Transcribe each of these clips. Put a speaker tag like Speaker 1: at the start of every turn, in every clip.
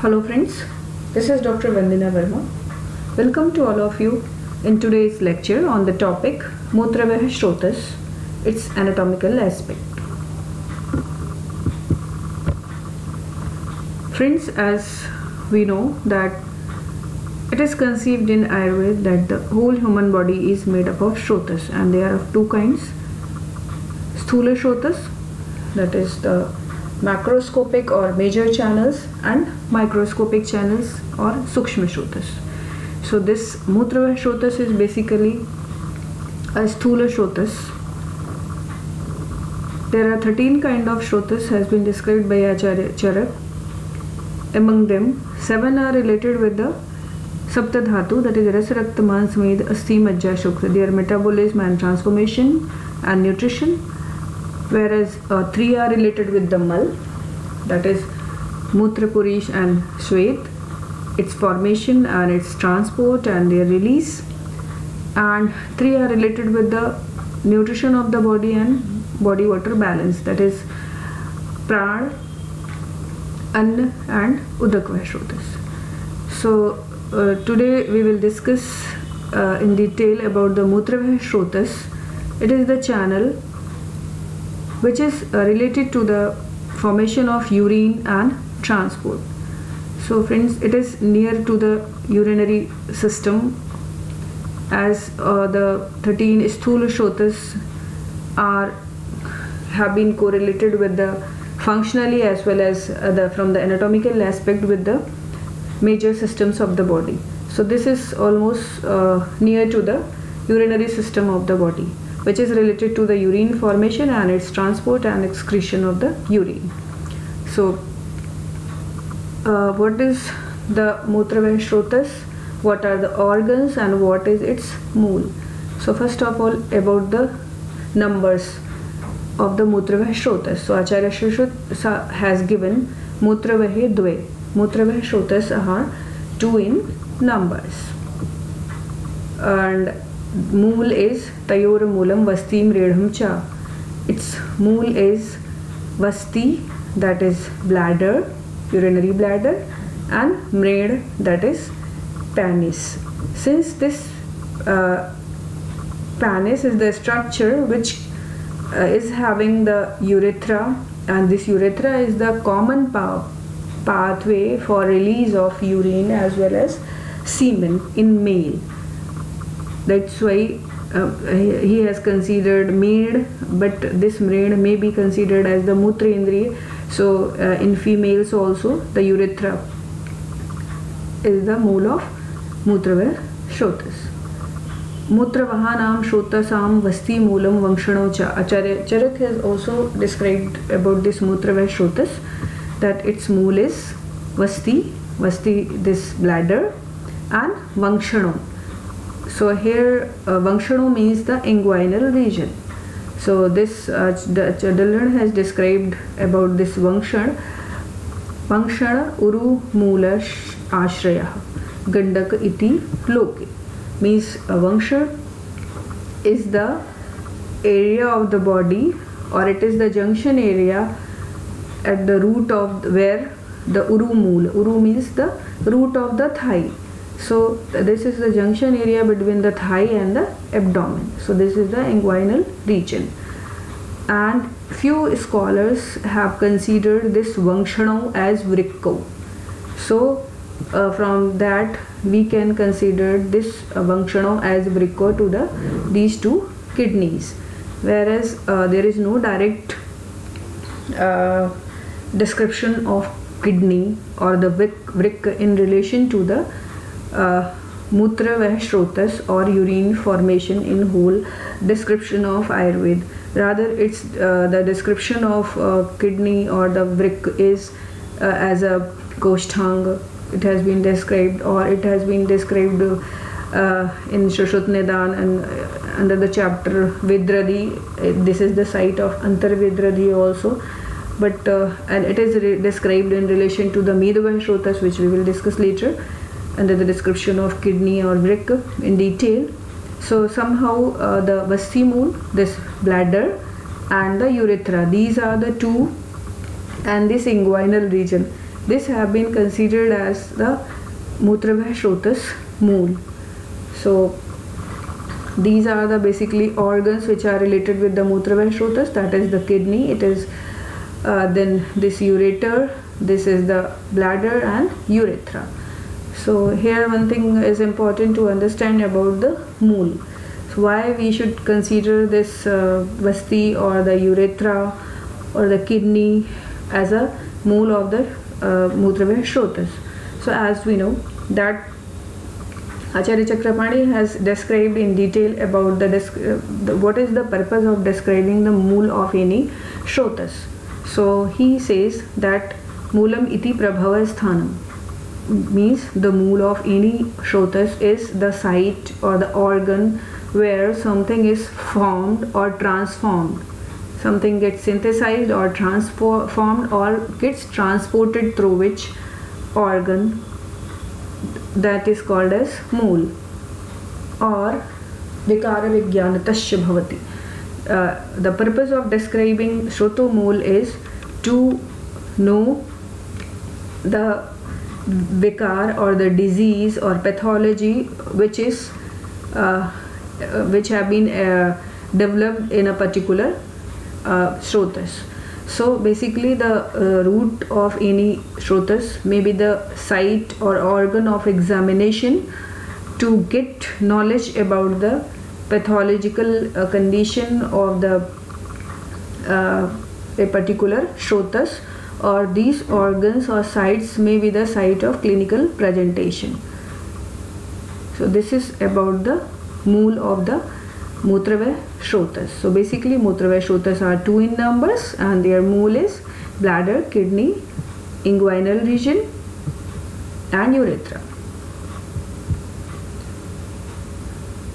Speaker 1: Hello friends, this is Dr. Vandina Verma. Welcome to all of you in today's lecture on the topic Mutravah Shrotas, its anatomical aspect. Friends, as we know that it is conceived in Ayurveda that the whole human body is made up of Shrotas, and they are of two kinds. Sthula Shrotas, that is the macroscopic or major channels, and microscopic channels or Sukshma Shrotas. So this Mutravah Shrotas is basically a Sthula Shrotas. There are 13 kind of Shrotas has been described by Acharya Charak. Among them, 7 are related with the Saptadhatu, that is Rasa, Rakta, Mans, Med, Asti, Majja, Shukra, their metabolism and transformation and nutrition. Whereas 3 are related with the Mal, that is Mutra, Purish and Shwet, its formation and its transport and their release. And 3 are related with the nutrition of the body and body water balance, that is Prana, Anna and Udakva Shrotas. So today we will discuss in detail about the Mutravah Shrotas. It is the channel which is related to the formation of urine and transport. So friends, it is near to the urinary system, as the 13 Sthula Shrotas have been correlated with the functionally as well as from the anatomical aspect with the major systems of the body. So this is almost near to the urinary system of the body, which is related to the urine formation and its transport and excretion of the urine. So what is the Mutravah Shrotas? What are the organs and what is its mool? So first of all, about the numbers of the Mutravah Shrotas. So Acharya Shruta has given Mutravahe Dve. Mutravah Shrotas are 2 in numbers. And mool is Tayor Moolam Vastim Redham Cha. Its mool is Vasti, that is bladder, urinary bladder, and Mred, that is penis. Since this penis is the structure which is having the urethra, and this urethra is the common pathway for release of urine as well as semen in male. That's why he has considered Med, but this Mred may be considered as the Mutra Indriya. So in females also the urethra is the mool of Mutravah Shrotas. Mutravahanam Shrotasam Vasti Moolam Vankshano Cha. Acharya Charak has also described about this Mutravah Shrotas that its mool is Vasti, this bladder, and Vankshano. So here Vankshano means the inguinal region. So this the Chadalran has described about this Vankshana Uru Moola Ashraya Gandak iti Loke. Means Vankshana is the area of the body, or it is the junction area at the root of where the Uru Mool. Uru means the root of the thigh. So this is the junction area between the thigh and the abdomen. So this is the inguinal region. And few scholars have considered this Vankshano as Vrikko. So from that we can consider this Vankshano as Vrikko to these 2 kidneys. Whereas there is no direct description of kidney or the Vrikka in relation to the Mutravah Shrotas or urine formation in whole description of Ayurveda. Rather, it's the description of kidney or the Vrik is as a Koshtang. It has been described, or it has been described in Shushut Nidan and under the chapter Vidradi. This is the site of Antar Vidradi also. But and it is described in relation to the Medhavah Shrotas, which we will discuss later under the description of kidney or Vrik in detail. So somehow the Vasti mool, this bladder, and the urethra, these are the 2, and this inguinal region. this have been considered as the Mutraveh Shrotas Mool. So these are the basically organs which are related with the Mutraveh Shrotas, that is the kidney, it is then this ureter, this is the bladder and urethra. So here one thing is important to understand about the mool. So why we should consider this vasti or the urethra or the kidney as a mool of the Mutraveh Shrotas. So as we know that Acharya Chakrapani has described in detail about what is the purpose of describing the mool of any Shrotas. So he says that moolam iti prabhava sthanam, means the mool of any Shrotas is the site or the organ where something is formed or transformed. Something gets synthesized or transformed or gets transported through which organ, that is called as mool or vikara vijnanatasya bhavati. The purpose of describing Shroto mool is to know the vikar or the disease or pathology which is which have been developed in a particular Shrotas. So basically the root of any Shrotas may be the site or organ of examination to get knowledge about the pathological condition of the a particular Shrotas, or these organs or sites may be the site of clinical presentation. So this is about the mool of the Mutraveh Shrotas. So basically Mutraveh Shrotas are 2 in numbers and their mool is bladder, kidney, inguinal region and urethra.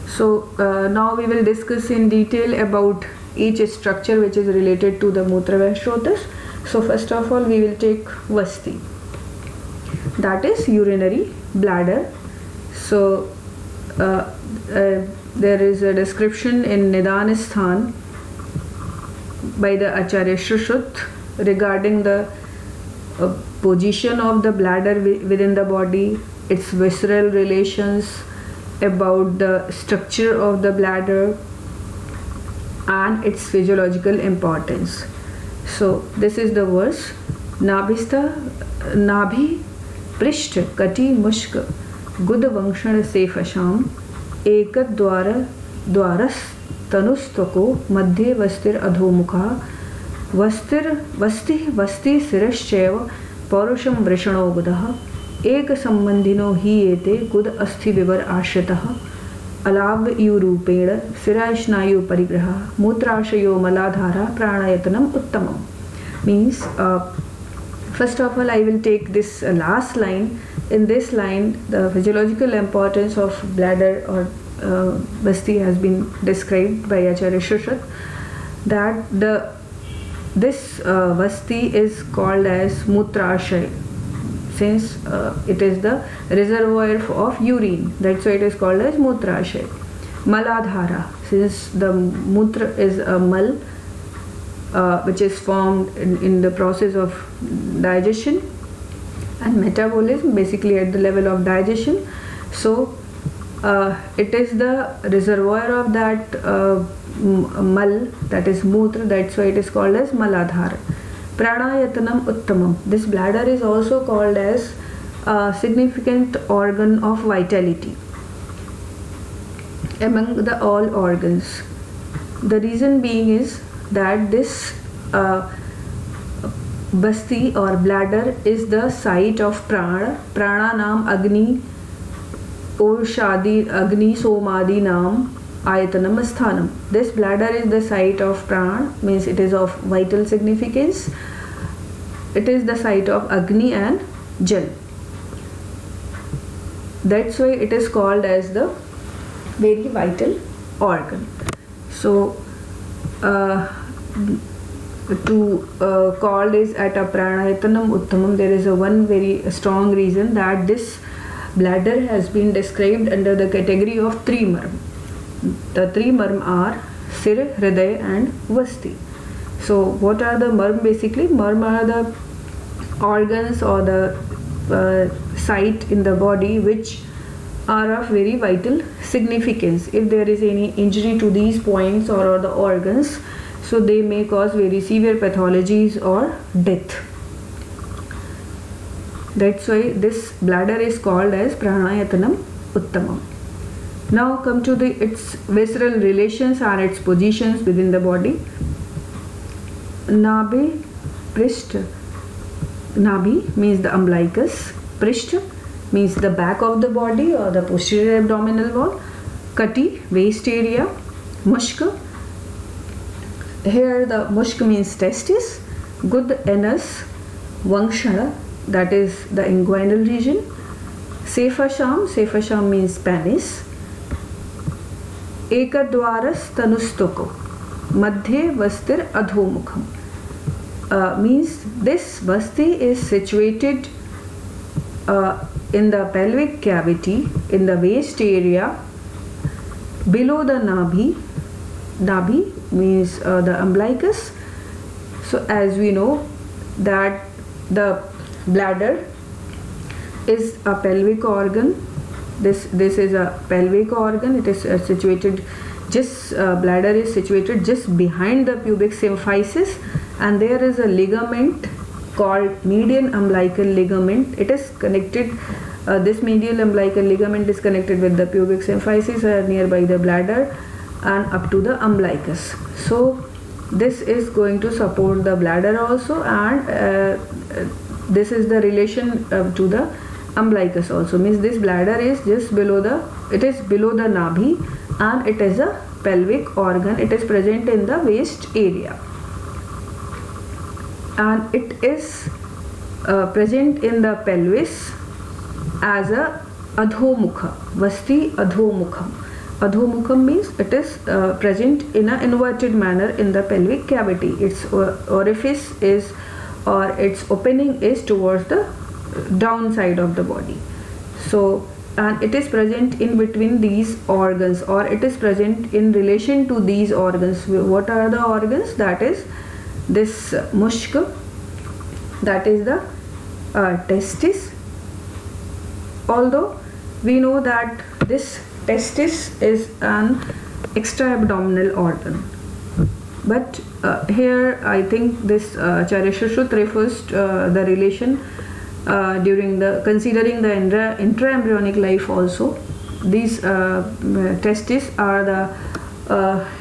Speaker 1: So now we will discuss in detail about each structure which is related to the Mutraveh Shrotas. So first of all we will take Vasti, that is urinary bladder. So there is a description in Nidan Sthan by the Acharya Shushruta regarding the position of the bladder within the body, its visceral relations, about the structure of the bladder and its physiological importance. So this is the verse: Nabhistha Nabhi Prishth Kati Mushk Gud Vangshan Sefasham Ekad Dwaras Tanustako Madhye Vastir Adhomukha Vasti Sirashcheva Paurusham Vrishano Gudaha Ek Sambandhino Hi Ete Gud Asthi Vivar Ashrataha Alab Yurupeda Sirashnayu Parigraha Mutrashayo Maladhara Pranayatanam Uttamam. Means first of all I will take this last line. In this line the physiological importance of bladder or Vasti has been described by Acharya Shushruta, that this Vasti is called as Mutrashay, since it is the reservoir of urine, that's why it is called as Mutrashay. Maladhara, since the Mutra is a mal which is formed in the process of digestion and metabolism, basically at the level of digestion. So it is the reservoir of that mal, that is mutra, that's why it is called as Maladhara. Pranayatanam Uttamam, this bladder is also called as a significant organ of vitality among the all organs. The reason being is that this Vasti or bladder is the site of prana. Prana naam Agni Urshadi Agni Somadi naam Ayatanam Sthanam. This bladder is the site of prana, means it is of vital significance. It is the site of Agni and Jal. That's why it is called as the very vital organ. So to call this at a pranayatanam uttamam, there is a one very strong reason, that this bladder has been described under the category of 3 marm. The 3 marm are Sir, Hriday and Vasti. So what are the marm? Basically marm are the organs or the site in the body which are of very vital significance. If there is any injury to these points or the organs, so they may cause very severe pathologies or death. That's why this bladder is called as Pranayatanam Uttamam. Now come to its visceral relations and its positions within the body. Nabhi Prishtha. Nabhi means the umbilicus. Prishtha means the back of the body or the posterior abdominal wall. Kati, waist area. Mushka. Here the mushka means testis. Gud, anus. Vangshana, that is the inguinal region. Sefasham means penis. Ekadwaras tanustoko. Madhye vastir adhomukham. Means this vasti is situated in the pelvic cavity, in the waist area, below the nabhi. Nabhi means the umbilicus. So as we know that the bladder is a pelvic organ. This is a pelvic organ. It is situated bladder is situated just behind the pubic symphysis, and there is a ligament called median umbilical ligament. It is connected, this medial umbilical ligament is connected with the pubic symphysis nearby the bladder and up to the umbilicus. So this is going to support the bladder also, and this is the relation to the umbilicus also. Means this bladder is just below below the nabhi, and it is a pelvic organ. It is present in the waist area, and it is present in the pelvis as a adhomukha, vasti adhomukham. Adhomukham means it is present in an inverted manner in the pelvic cavity. Its orifice is, or its opening is towards the downside of the body. So, and it is present in between these organs, or it is present in relation to these organs. What are the organs? That is this mushka, that is the testis. Although we know that this testis is an extra abdominal organ, but here I think this Acharya Shushruta refers to the relation during the considering the intra-embryonic life also. These testes are the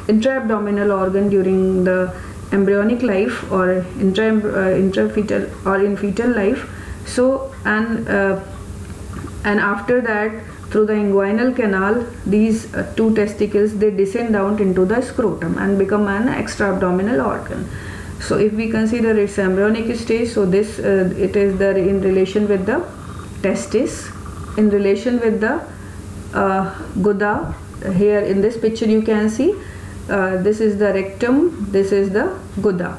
Speaker 1: intra-abdominal organ during the embryonic life or intrafetal or in fetal life. So and after that, through the inguinal canal, these two testicles, they descend down into the scrotum and become an extra-abdominal organ. So if we consider its embryonic stage, so this it is there in relation with the testis, in relation with the guda. Here in this picture you can see this is the rectum, this is the guda,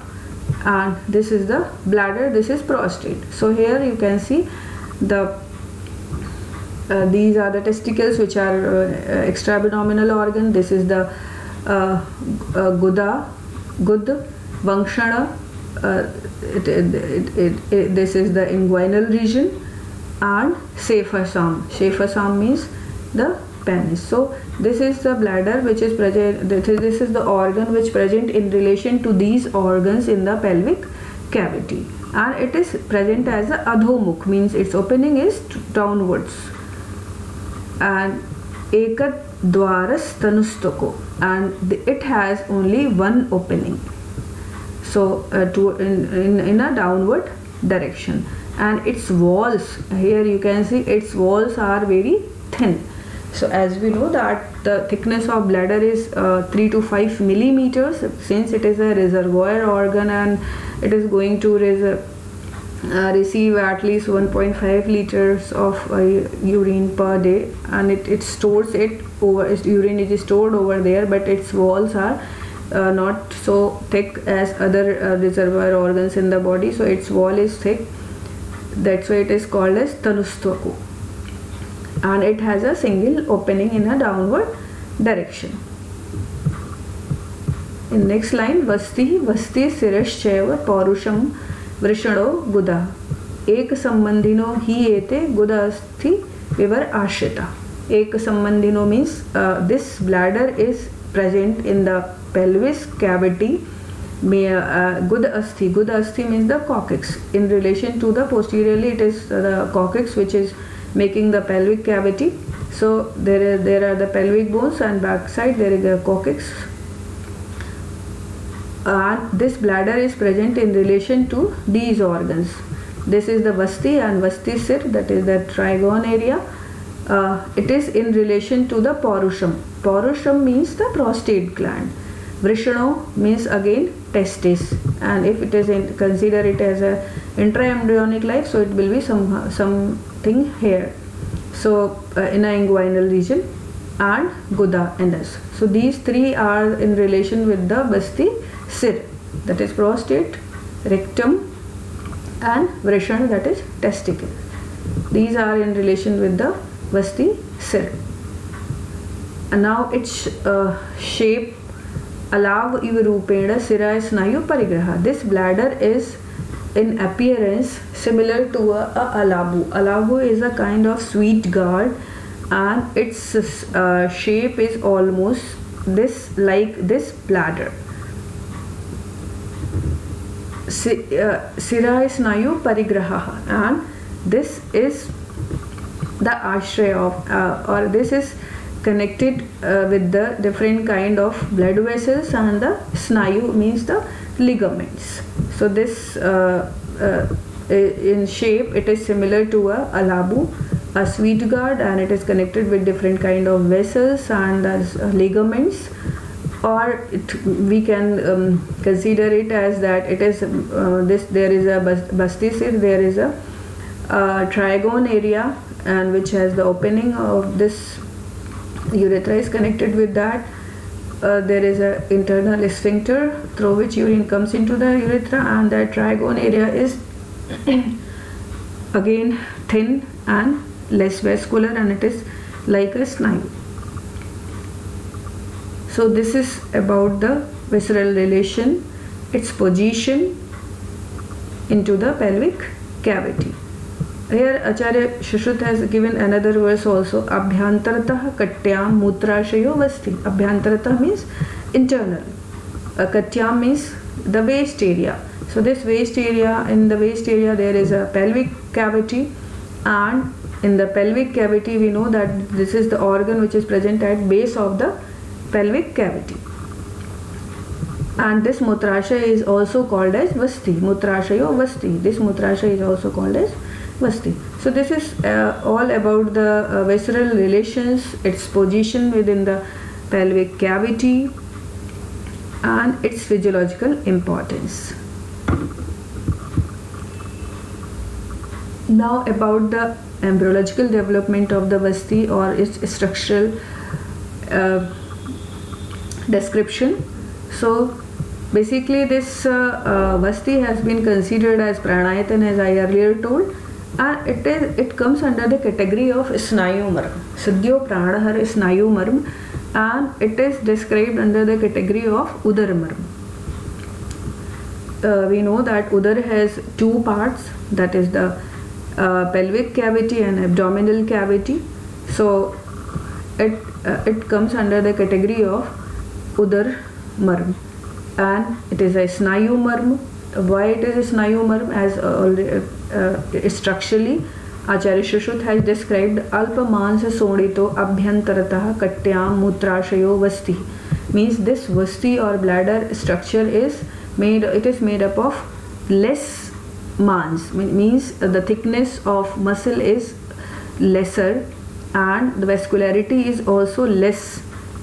Speaker 1: and this is the bladder, this is prostate. So here you can see the these are the testicles, which are extra-abdominal organ. This is the guda, gud, vangshana. This is the inguinal region, and sefasam. Sefasam means the penis. So this is the bladder which is present. This is the organ which present in relation to these organs in the pelvic cavity, and it is present as a adhomukh, means its opening is downwards. And ekat dwaras tanustoko, and it has only one opening, so in a downward direction, and its walls, here you can see its walls are very thin. So as we know that the thickness of bladder is 3 to 5 millimeters, since it is a reservoir organ and it is going to receive at least 1.5 liters of urine per day, and it stores it over, urine is stored over there, but its walls are not so thick as other reservoir organs in the body. So its wall is thick, that's why it is called as tanustoko, and it has a single opening in a downward direction. In next line, vasti siraschaiva paurusham vrishano guda. एक संबंधिनो ही एते गुद अस्थि विवर आश्रिता. एक संबंधिनो means this bladder is present in the pelvis cavity. Gud asthi means the coccyx. In relation to the posteriorly, it is the coccyx which is making the pelvic cavity. So there are the pelvic bones, and backside there is a coccyx. And this bladder is present in relation to these organs. This is the vasti and vasti sir, that is the trigone area. It is in relation to the porusham. Porusham means the prostate gland. Vrishano means again testis, and if it is consider it as a intraembryonic life, so it will be something here. So inner inguinal region and guda anus. So these three are in relation with the vasti sir, that is prostate, rectum, and vrishana, that is testicle. These are in relation with the vasti sir. And now its shape alav iv rupena sira snayu parigraha. This bladder is in appearance similar to a alabu. Alabu is a kind of sweet gourd, and its shape is almost this, like this bladder. Sira snayu parigraha, and this is the ashray of or this is connected with the different kind of blood vessels, and the snayu means the ligaments. So this in shape it is similar to a alabu, a sweet gourd, and it is connected with different kind of vessels and ligaments. Or we can consider it as that it is there is a vasti sir, there is a trigone area, and which has the opening of this urethra is connected with that. There is a internal sphincter through which urine comes into the urethra, and that trigone area is again thin and less vascular, and it is like a snayu. So this is about the visceral relation, its position into the pelvic cavity. Here Acharya Shushruta has given another verse also. Abhyantaratah katyam mutrashayo vasti. Abhyantaratah means internal. Katyam means the waist area. So this waist area, in the waist area there is a pelvic cavity, and in the pelvic cavity we know that this is the organ which is present at base of the pelvic cavity. And this mutrasha is also called as vasti. Mutrashayo vasti. This mutrasha is also called as vasti. So this is all about the visceral relations, its position within the pelvic cavity, and its physiological importance. Now about the embryological development of the vasti, or its structural description. So basically this vasti has been considered as pranayatan, as I earlier told, and it comes under the category of snayu marm. Sadhyo pranahar snayu marm, and it is described under the category of udar marm. We know that udar has two parts, that is the pelvic cavity and abdominal cavity. So it comes under the category of udar marm, and it is a snayu marm. Why it is a snayu marm? As already structurally Acharya Shushruta has described alpa mansa sonito abhyantaratah katyam mutrashayo vasti, means this vasti or bladder structure is made up of less mans, means the thickness of muscle is lesser, and the vascularity is also less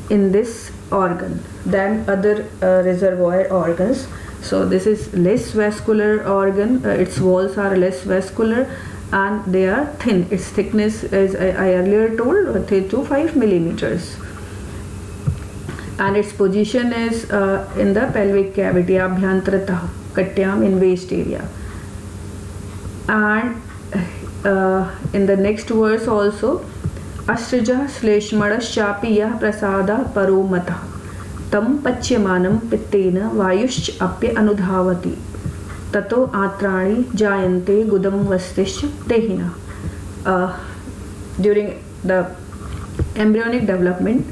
Speaker 1: in this organ than other reservoir organs. So this is less vascular organ, its walls are less vascular, and they are thin. Its thickness, as I earlier told, 3 to 5 millimeters. And its position is in the pelvic cavity, abhyantaratah katyam, in waist area. And in the next verse also, Asrija shleshmadaschapi yah prasada paromata tam pachyamanam pittena vayush apya anudhavati. ततो आत्राणि jayante gudam vastischa dehina. During the embryonic development,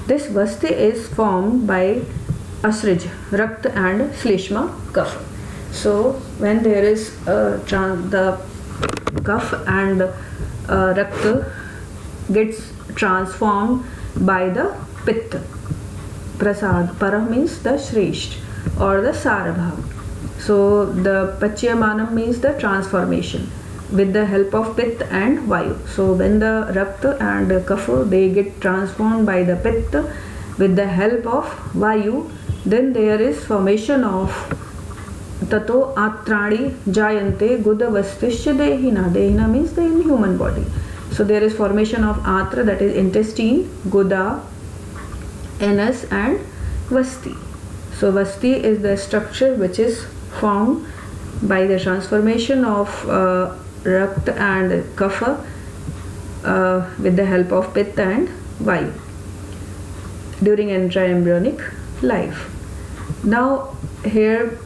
Speaker 1: this vasti is formed by asrij, rakta and slishma kapha. So when there is the kapha and rakta gets transformed by the pitta. Prasad, para means the shresht or the sarabhav. So the pachyamanam means the transformation with the help of pitta and vayu. So when the rakta and kapha they get transformed by the pitta with the help of vayu, then there is formation of tato atrani jayante gudavastisya dehina. Dehina means the inhuman body. So there is formation of atra, that is intestine, guda, anus and vasti. So vasti is the structure which is formed by the transformation of rakta and kapha with the help of pitta and vayu during intraembryonic life. Now here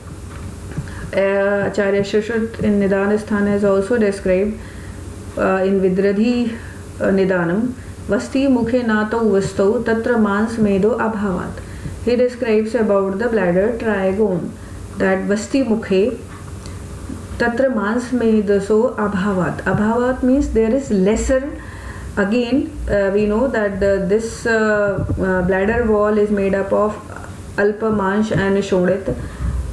Speaker 1: Acharya Shushruta in Nidanasthan has also described in Vidradhi Nidanam, Vasti mukhe nato vastau tatra mans medo abhavat. He describes about the bladder trigone that Vasti mukhe tatra mans medaso abhavat. Abhavat means there is lesser. Again, we know that this bladder wall is made up of alpa mansh and shodit,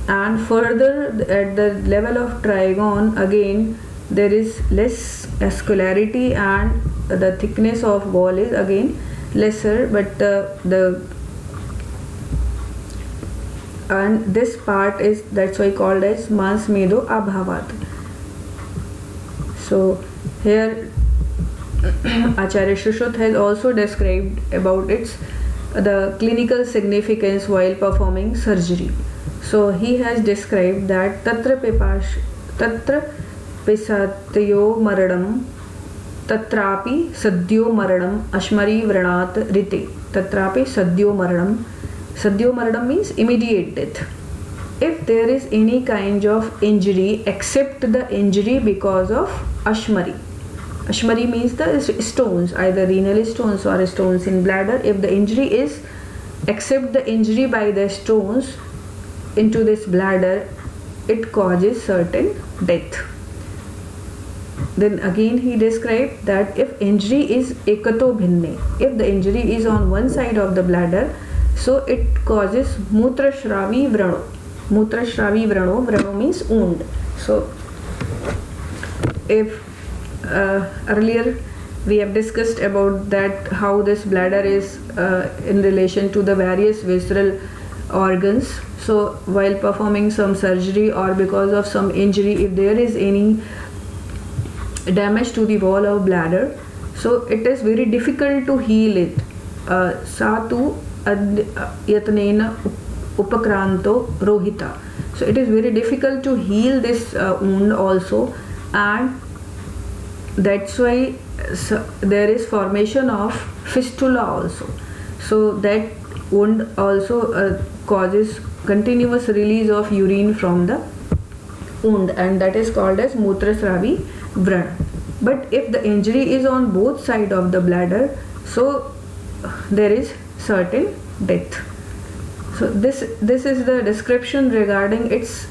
Speaker 1: and further at the level of trigone again there is less vascularity and the thickness of wall is again lesser, but and this part is, that's why called as mans medo abhavat. So here Acharya Shushruta has also described about its the clinical significance while performing surgery. So he has described that tatra pisatyo maranam tatrapi sadyo maranam ashmari vranat rite. Tatrapi sadyo maranam. Sadyo maranam means immediate death. If there is any kind of injury except the injury because of ashmari. Ashmari means the stones, either renal stones or stones in bladder. If the injury is except the injury by the stones into this bladder, it causes certain death. Then again he described that if injury is ekato bhinne, if the injury is on one side of the bladder, so it causes mutrashravi vrano. Mutrashravi vrano, vrano means wound. So if earlier we have discussed about that how this bladder is in relation to the various visceral organs. So while performing some surgery or because of some injury, if there is any damage to the wall of bladder, so it is very difficult to heal it. Satu yatnena upakranto rohita. So it is very difficult to heal this wound also, and that's why there is formation of fistula also. So that wound also causes continuous release of urine from the wound, and that is called as mutrasravi vrana. But if the injury is on both sides of the bladder, so there is certain death. So this is the description regarding its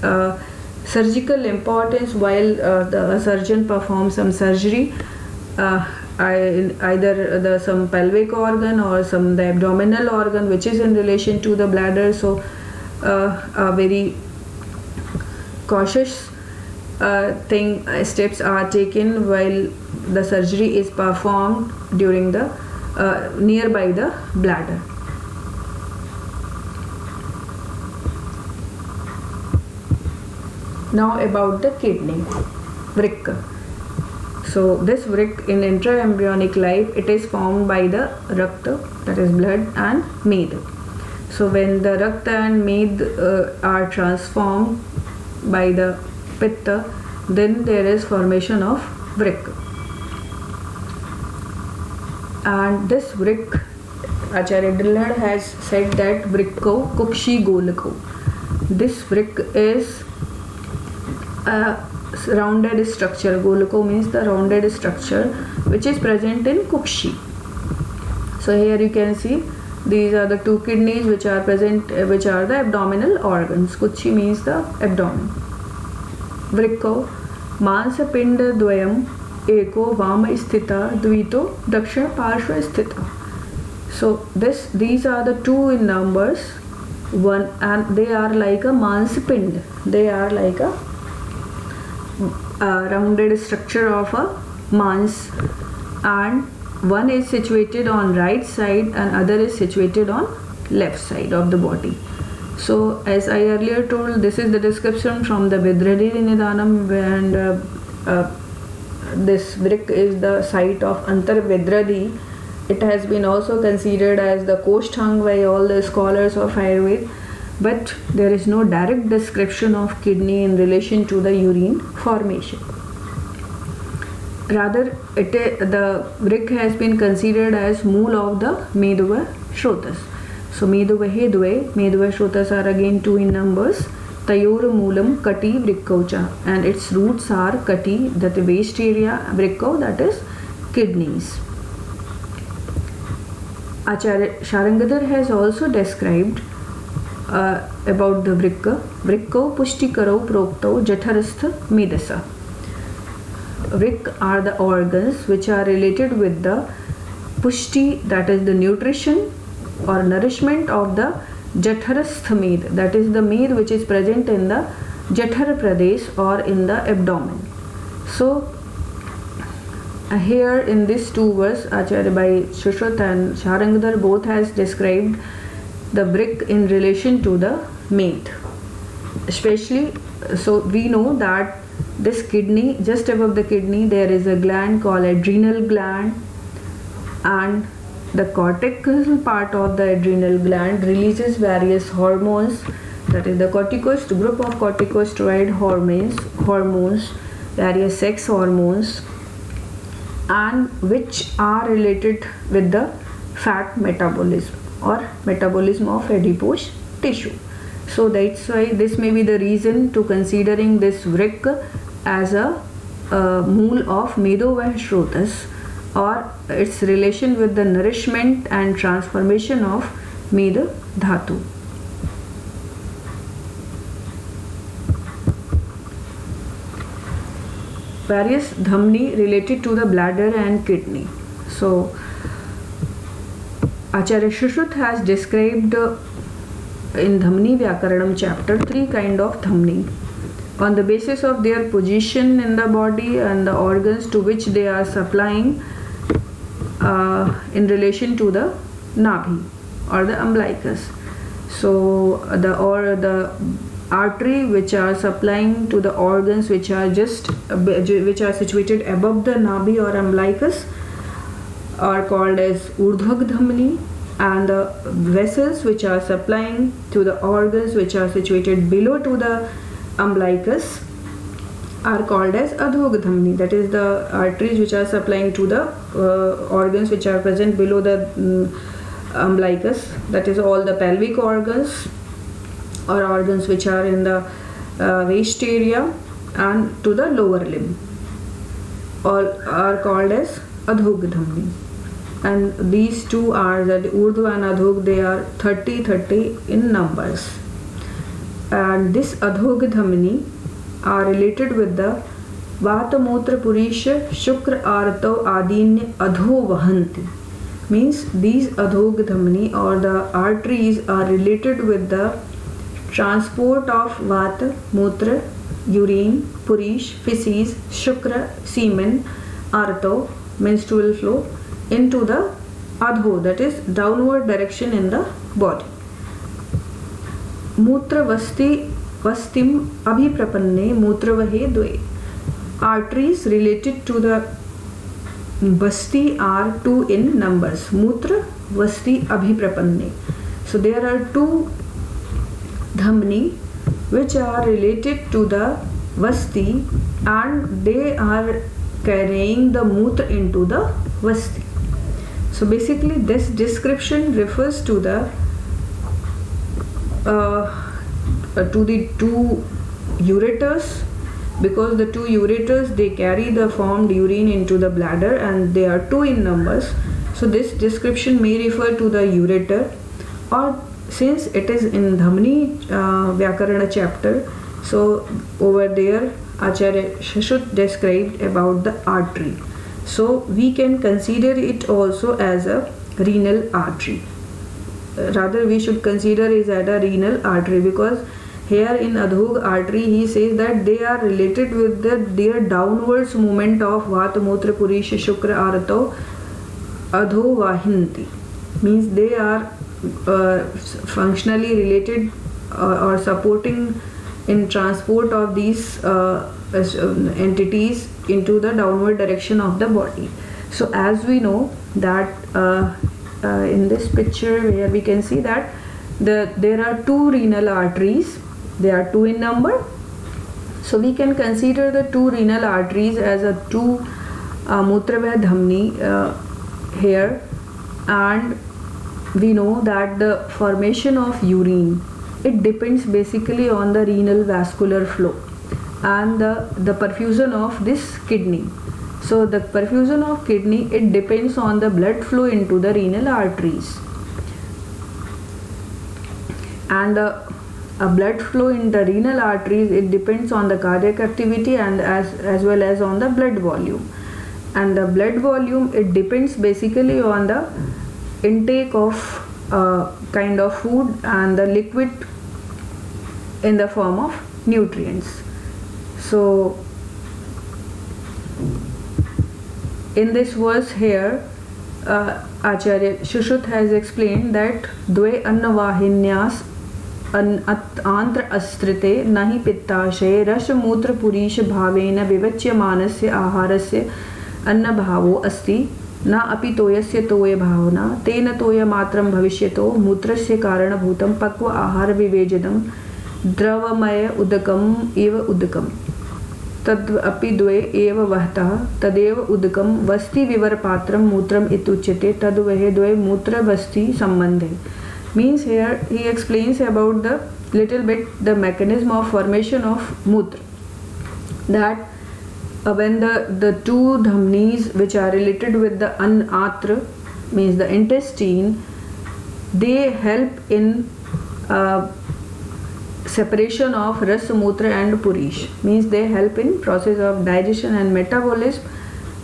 Speaker 1: surgical importance while the surgeon performs some surgery, either some pelvic organ or some the abdominal organ which is in relation to the bladder. So a very cautious steps are taken while the surgery is performed during the nearby the bladder. Now about the kidney, vrika. So this vrik in intraembryonic life, it is formed by the rakta, that is blood, and med. So when the rakta and med are transformed by the pitta, then there is formation of vrik. And this vrik, Acharya Dillard has said that vrikko kukshi golako. This vrik is rounded structure. Golako means the rounded structure which is present in Kukshi. So here you can see these are the two kidneys which are present, which are the abdominal organs. Kuchi means the abdomen. Vrikko, mansa pinda dvayam eko vama sthita dvito dakshina parshva sthita. So these are the two in numbers, one, and they are like a mansapind. They are like a rounded structure of a mans, and one is situated on right side and other is situated on left side of the body. So as I earlier told, this is the description from the Vidradi Nidanam, and this Vrik is the site of Antar Vidradi. It has been also considered as the Kosthang by all the scholars of Ayurveda, but there is no direct description of kidney in relation to the urine formation. Rather, the Vrik has been considered as mool of the Meduva Shrotas. So Meduva Hedve, Meduva Shrotas are again two in numbers. Tayor Moolam Kati Vrikkaucha, and its roots are Kati, that the waist area, Vrikkau, that is kidneys. Acharya Sharangadhar has also described about the Vrikka. Vrikkau Pushtikarau Proktau Jatharastha Medasa. Vrik are the organs which are related with the Pushti, that is the nutrition or nourishment of the Jatharastha Med, that is the med which is present in the Jathara Pradesh or in the abdomen. So here in these two verses, Acharya by Shushruta and Sharangadhar both has described the Vrik in relation to the med. Especially, so we know that this kidney, just above the kidney there is a gland called adrenal gland, and the cortical part of the adrenal gland releases various hormones, that is the corticosteroid group of corticosteroid hormones, various sex hormones, and which are related with the fat metabolism or metabolism of adipose tissue. So that's why this may be the reason to considering this Vrik as a mool of Meduva Shrotas, or its relation with the nourishment and transformation of Meda Dhatu. Various dhamni related to the bladder and kidney. So Acharya Shushruta has described in Dhamni Vyakaranam chapter 3 kind of dhamni on the basis of their position in the body and the organs to which they are supplying in relation to the Nabhi or the umbilicus. So the artery which are supplying to the organs which are situated above the Nabhi or umbilicus are called as Urdhva Dhamni, and the vessels which are supplying to the organs which are situated below to the umbilicus are called as Adhog Dhamni, that is the arteries which are supplying to the organs which are present below the umbilicus, that is all the pelvic organs or organs which are in the waist area and to the lower limb, all are called as Adhog Dhamni. And these two are, that Urdhva and Adhog, they are 30 in numbers. And this Adhog Dhamni are related with the Vata Mutra Purisha Shukra Artau Adinya Adho Vahanti. Means these Adhog Dhamni or the arteries are related with the transport of Vata, Mutra, urine, Purish, feces, Shukra, semen, Artau, menstrual flow, into the Adho, that is downward direction in the body. Mutra Vastim Abhiprapanne Mutravahe Dve. Arteries related to the Vasti are two in numbers. Mutra, Vasti, Abhiprapanne. So there are two dhamni which are related to the Vasti, and they are carrying the Mutra into the Vasti. So basically this description refers to the two ureters because the two ureters, they carry the formed urine into the bladder and they are two in numbers. So this description may refer to the ureter, or since it is in Dhamani Vyakarana chapter, so over there Acharya Shashut described about the artery. So we can consider it also as a renal artery. Rather we should consider it as a renal artery, because here in Adhog artery he says that they are related with their downwards movement of Vata Mutra Purisha Shukra Arato Adho Vahinti, means they are functionally related or supporting in transport of these entities into the downward direction of the body. So as we know that in this picture where we can see that there are two renal arteries, they are two in number. So we can consider the two renal arteries as a two Mutravah Dhamni here, and we know that the formation of urine, it depends basically on the renal vascular flow and the perfusion of this kidney. So the perfusion of kidney, it depends on the blood flow into the renal arteries, and a blood flow in the renal arteries, it depends on the cardiac activity and as well as on the blood volume. And the blood volume, it depends basically on the intake of kind of food and the liquid in the form of nutrients. So in this verse here, Acharya Shushruta has explained that Dve Annavahinyas Antra Astrite Nahi Pittashe Rasha Mutra Purisha Bhavena Vivachya Manasya Aharasya Anna Bhavo Asti Na api toyasya toya bhavana tena toya matram bhavishyato mutrasya karana bhutam pakva ahara vivejadam dravamaya udakam eva udakam tad api dve eva vahta tadeva udakam vasti vivar patram mutram ituchyate tad vahe dve mutra vasti sambandhe. Means here he explains about the little bit the mechanism of formation of mutra, that when the two dhamnis which are related with the anatra, means the intestine, they help in separation of rasa, mutra and purish, means they help in process of digestion and metabolism,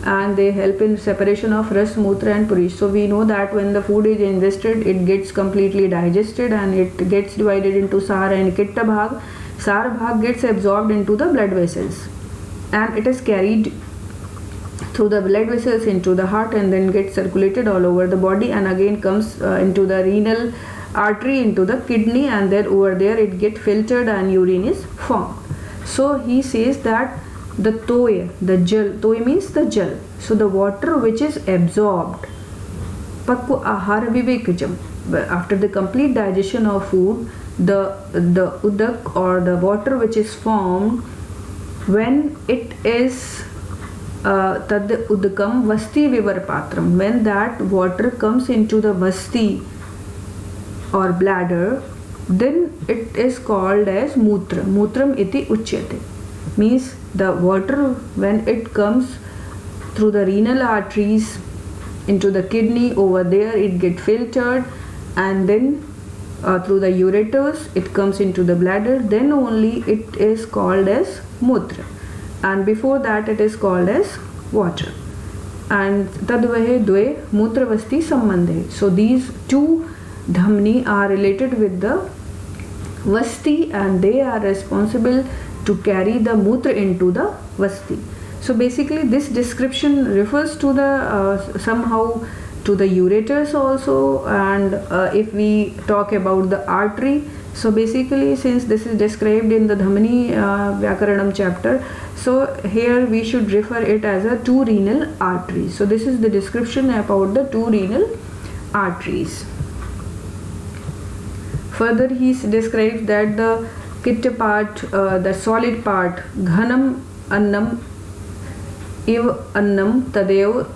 Speaker 1: and they help in separation of rasa, mutra and purish. So we know that when the food is ingested, it gets completely digested and it gets divided into sara and kitta bhag. Sara bhag gets absorbed into the blood vessels, and it is carried through the blood vessels into the heart and then gets circulated all over the body, and again comes into the renal artery, into the kidney, and then over there it gets filtered and urine is formed. So he says that the toya, the jal, toya means the jal, so the water which is absorbed, pakva ahara vivekajam, after the complete digestion of food, the udak or the water which is formed, when it is tad udakam vasti vivar patram, when that water comes into the vasti or bladder, then it is called as mutra. Mutram iti uchyate, means the water when it comes through the renal arteries into the kidney, over there it gets filtered, and then through the ureters it comes into the bladder, then only it is called as mutra, and before that it is called as water. And tadvahe dve mutravasti sambandhe. So these two dhamni are related with the vasti, and they are responsible to carry the mutra into the vasti. So basically this description refers to the somehow to the ureters also, and if we talk about the artery, so basically since this is described in the Dhamani Vyakaranam chapter, so here we should refer it as a two renal arteries. So this is the description about the two renal arteries. Further he describes that the kitta part, the solid part, ghanam annam iv annam tadev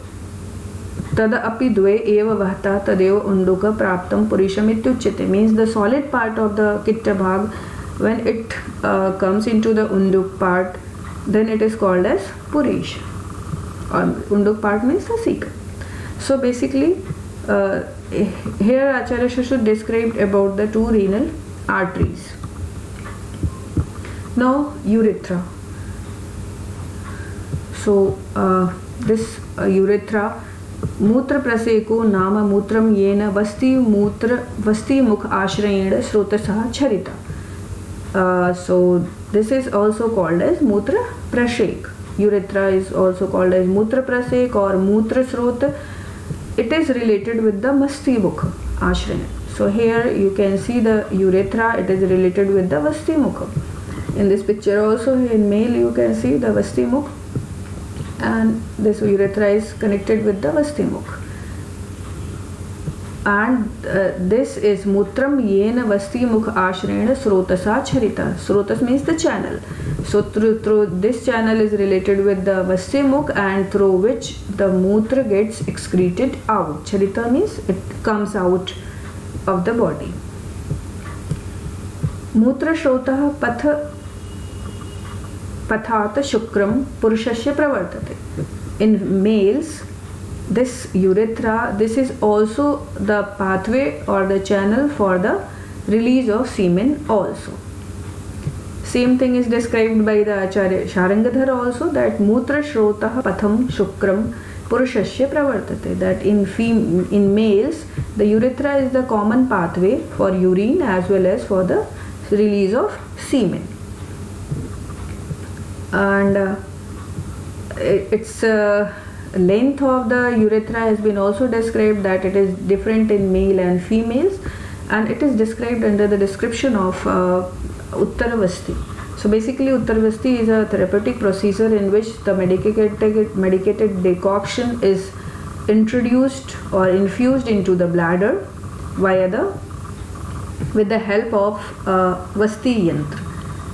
Speaker 1: tada api dve eva vahta tadev unduka praptam purisham ityuchyate, means the solid part of the kitta bhag, when it comes into the unduk part, then it is called as Puresh, or Unduk part means the cecum. So basically here Acharya Shushrut described about the two renal arteries. Now urethra. So this urethra, मूत्र प्रसेको नाम मूत्रम येन वस्ती मुख आश्रयेण स्रोतसः छरिता. So this is also called as mutra prashek. Urethra is also called as mutra prasek or mutra srot. It is related with the vasti mukha ashraya. So here you can see the urethra, it is related with the vasti mukha. In this picture also in male you can see the vasti mukha, and this urethra is connected with the vasti mukha. And this is mutram yena vasti mukha ashrayena srotasa charita. Srotas means the channel. So through this channel is related with the vasti mukha, and through which the mutra gets excreted out. Charita means it comes out of the body. Mutra shrotah pathat shukram purushasya pravartate. In males, this urethra, this is also the pathway or the channel for the release of semen also. Same thing is described by the Acharya Sharangadhar also, that mutra shrotah patham shukram purushasya pravartate, that in males the urethra is the common pathway for urine as well as for the release of semen. And its length of the urethra has been also described, that it is different in male and females, and it is described under the description of Uttaravasti. So basically Uttaravasti is a therapeutic procedure in which the medicated decoction is introduced or infused into the bladder with the help of Vasti yantra.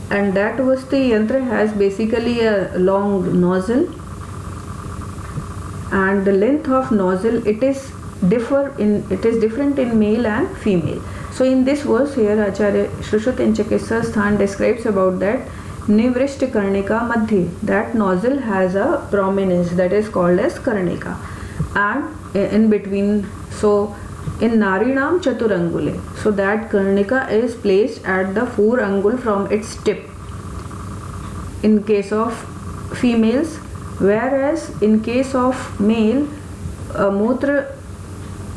Speaker 1: And that Vasti yantra has basically a long nozzle, and the length of nozzle it is different in male and female. So in this verse here Acharya Shushrut in Chikitsa Sthan describes about that Nivrishta Karnika Madhye, that nozzle has a prominence that is called as Karnika, and in between, so in Narinam Chaturangule, so that Karnika is placed at the 4 angul from its tip in case of females, whereas in case of male, Mutra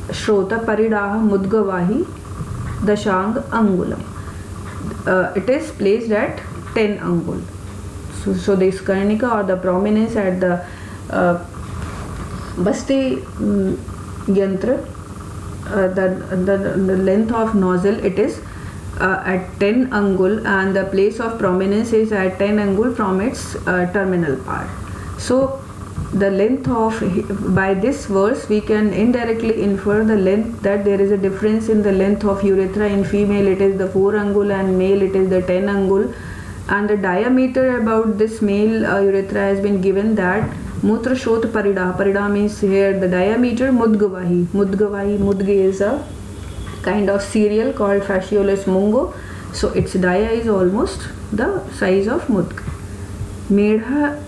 Speaker 1: Shrota Paridaha Mudgavahi Dashang Angulam, it is placed at 10 angul. So this Karnika or the prominence at the Vasti yantra, the length of nozzle it is at 10 angul, and the place of prominence is at 10 angul from its terminal part. So the length of, by this verse we can indirectly infer the length, that there is a difference in the length of urethra. In female it is the 4 angul and male it is the 10 angul, and the diameter about this male urethra has been given that Mutra Shrot Parida. Parida means here the diameter Mudgavahi. Mudge is a kind of cereal called Fasciolus mungo. So its dia is almost the size of mudga. Medha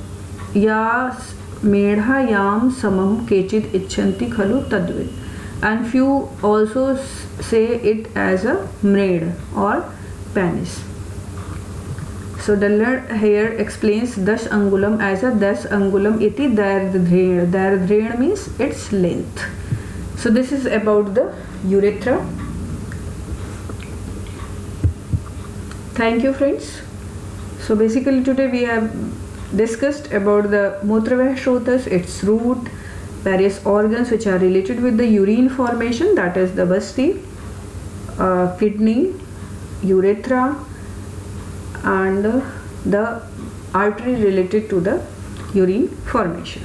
Speaker 1: yam samam kechid icchanti khalu tadvid. And few also say it as a mred or penis. So the Lord here explains dash angulam as a dash angulam iti dairdhren. Dairdhren means its length. So this is about the urethra. Thank you friends. So basically today we have discussed about the Mutravah Shrotas, its root, various organs which are related with the urine formation, that is the Vasti, kidney, urethra, and the artery related to the urine formation.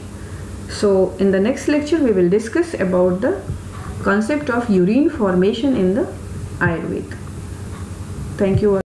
Speaker 1: So in the next lecture we will discuss about the concept of urine formation in the Ayurveda. Thank you all.